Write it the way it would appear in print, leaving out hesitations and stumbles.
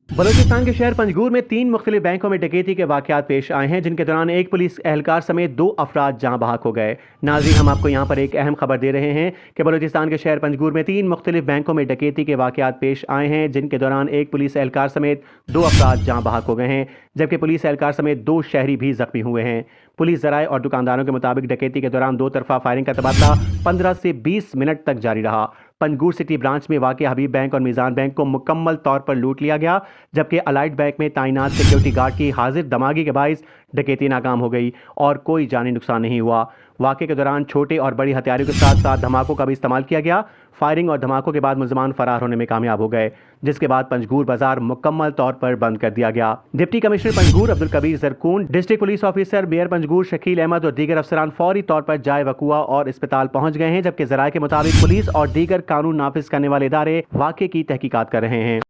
बलूचिस्तान के शहर पंजगूर में 3 मुख्तलिफ बैंकों में डकैती के वाक़यात पेश आए हैं, जिनके दौरान एक पुलिस एहलकार समेत 2 अफराद जाँ बहक हो गए। नाज़रीन, हम आपको यहाँ पर एक अहम खबर दे रहे हैं कि बलूचिस्तान के शहर पंजगूर में 3 मुख्तलिफ बैंकों में डकैती के वाक़यात पेश आए हैं, जिनके दौरान एक पुलिस एहलकार समेत 2 अफराद जाँ बहक हो गए हैं, जबकि पुलिस एहलकार समेत 2 शहरी भी जख्मी हुए हैं। पुलिस ज़राए और दुकानदारों के मुताबिक डकैती के दौरान 2 तरफा फायरिंग का तबादला 15 से 20 मिनट तक जारी रहा। पंजगूर सिटी ब्रांच में वाक़ हबीब बैंक और मीज़ान बैंक को मुकम्मल तौर पर लूट लिया गया, जबकि अलाइड बैंक में तैनात सिक्योरिटी गार्ड की हाजिर दमागी के बाइस डकैती नाकाम हो गई और कोई जानी नुकसान नहीं हुआ। वाक़े के दौरान छोटे और बड़ी हथियारों के साथ साथ धमाकों का भी इस्तेमाल किया गया। फायरिंग और धमाकों के बाद मुलजमान फरार होने में कामयाब हो गए, जिसके बाद पंजगूर बाजार मुकम्मल तौर पर बंद कर दिया गया। Deputy commissioner Panjgur Abdul Kabir Zarkoon, district police officer mayor Panjgur Shakeel Ahmed और दीगर अफसरान फौरी तौर पर जाए वकुआ और अस्पताल पहुंच गए हैं, जबकि ज़राए के मुताबिक पुलिस और दीगर कानून नाफिज करने वाले इदारे वाक़े की तहकीकात कर रहे हैं।